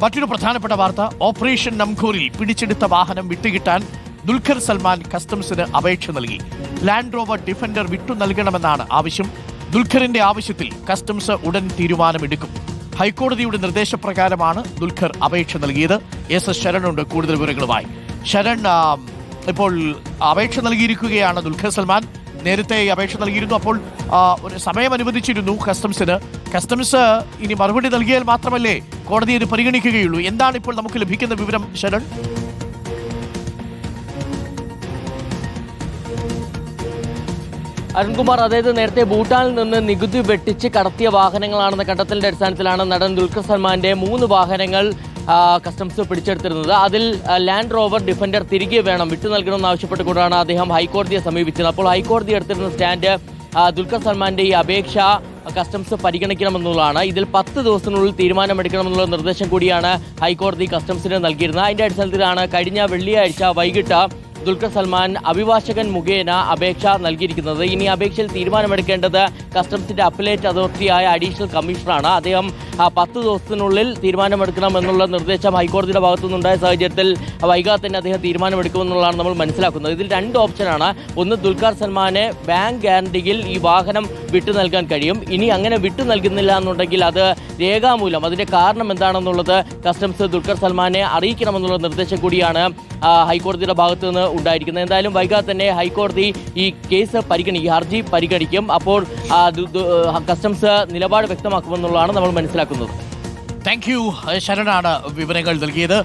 മറ്റൊരു പ്രധാനപ്പെട്ട വാർത്ത, ഓപ്പറേഷൻ നംഖോറിൽ പിടിച്ചെടുത്ത വാഹനം വിട്ടുകിട്ടാൻ ദുൽഖർ സൽമാൻ കസ്റ്റംസിന് അപേക്ഷ നൽകി. ലാൻഡ് റോവർ ഡിഫൻഡർ വിട്ടു നൽകണമെന്നാണ് ആവശ്യം. ദുൽഖറിന്റെ ആവശ്യത്തിൽ കസ്റ്റംസ് ഉടൻ തീരുമാനമെടുക്കും. ഹൈക്കോടതിയുടെ നിർദ്ദേശപ്രകാരമാണ് ദുൽഖർ അപേക്ഷ നൽകിയത്. എസ് ശരണുണ്ട് കൂടുതൽ വിവരങ്ങളുമായി. ശരൺ, ഇപ്പോൾ അപേക്ഷ നൽകിയിരിക്കുകയാണ് ദുൽഖർ സൽമാൻ. നേരത്തെ അപേക്ഷ നൽകിയിരുന്നു. അപ്പോൾ ഒരു സമയം അനുവദിച്ചിരുന്നു കസ്റ്റംസിന്. കസ്റ്റംസ് ഇനി മറുപടി നൽകിയാൽ മാത്രമല്ലേ കോടതി ഇത് പരിഗണിക്കുകയുള്ളൂ. എന്താണ് ഇപ്പോൾ നമുക്ക് ലഭിക്കുന്ന വിവരം ശരൺ? അരുൺകുമാർ, അതായത് നേരത്തെ ഭൂട്ടാനിൽ നിന്ന് നികുതി വെട്ടിച്ച് കടത്തിയ വാഹനങ്ങളാണെന്ന കണ്ടെത്തലിന്റെ അടിസ്ഥാനത്തിലാണ് നടൻ ദുൽഖർ സൽമാന്റെ 3 വാഹനങ്ങൾ കസ്റ്റംസ് പിടിച്ചെടുത്തിരുന്നത്. അതിൽ ലാൻഡ് റോവർ ഡിഫൻഡർ തിരികെ വേണം, വിട്ടു നൽകണമെന്ന് ആവശ്യപ്പെട്ടുകൊണ്ടാണ് അദ്ദേഹം ഹൈക്കോടതിയെ സമീപിച്ചത്. അപ്പോൾ ഹൈക്കോടതി എടുത്തിരുന്ന സ്റ്റാൻഡ് ദുൽഖർ സൽമാന്റെ ഈ അപേക്ഷ കസ്റ്റംസ് പരിഗണിക്കണമെന്നുള്ളതാണ്. ഇതിൽ 10 ദിവസത്തിനുള്ളിൽ തീരുമാനമെടുക്കണമെന്നുള്ള നിർദ്ദേശം കൂടിയാണ് ഹൈക്കോടതി കസ്റ്റംസിന് നൽകിയിരുന്നത്. അതിന്റെ അടിസ്ഥാനത്തിലാണ് കഴിഞ്ഞ വെള്ളിയാഴ്ച വൈകിട്ട് ദുൽഖർ സൽമാൻ അഭിഭാഷകൻ മുഖേന അപേക്ഷ നൽകിയിരിക്കുന്നത്. ഇനി അപേക്ഷയിൽ തീരുമാനമെടുക്കേണ്ടത് കസ്റ്റംസിന്റെ അപ്പലേറ്റ് അതോറിറ്റിയായ അഡീഷണൽ കമ്മീഷണറാണ്. അദ്ദേഹം 10 ദിവസത്തിനുള്ളിൽ തീരുമാനമെടുക്കണം എന്നുള്ള നിർദ്ദേശം ഹൈക്കോടതിയുടെ ഭാഗത്തുനിന്നുണ്ടായ സാഹചര്യത്തിൽ വൈകാതെ തന്നെ അദ്ദേഹം തീരുമാനമെടുക്കുമെന്നുള്ളതാണ് നമ്മൾ മനസ്സിലാക്കുന്നത്. ഇതിൽ 2 ഓപ്ഷനാണ്. ഒന്ന്, ദുൽഖർ സൽമാന് ബാങ്ക് ഗ്യാരണ്ടിയിൽ ഈ വാഹനം വിട്ടു നൽകാൻ കഴിയും. ഇനി അങ്ങനെ വിട്ടു നൽകുന്നില്ല എന്നുണ്ടെങ്കിൽ അത് രേഖാമൂലം, അതിന്റെ കാരണം എന്താണെന്നുള്ളത് കസ്റ്റംസ് ദുൽഖർ സൽമാനെ അറിയിക്കണമെന്നുള്ള നിർദ്ദേശം കൂടിയാണ് ഹൈക്കോടതിയുടെ ഭാഗത്തു നിന്ന് ഉണ്ടായിരിക്കുന്നത്. എന്തായാലും വൈകാതെ തന്നെ ഹൈക്കോടതി ഈ കേസ് പരിഗണിക്കും, ഹർജി പരിഗണിക്കും. അപ്പോൾ കസ്റ്റംസ് നിലപാട് വ്യക്തമാക്കുമെന്നുള്ളതാണ് നമ്മൾ മനസ്സിലാക്കുന്നത്. താങ്ക് യു ശരണാണ് വിവരങ്ങൾ നൽകിയത്.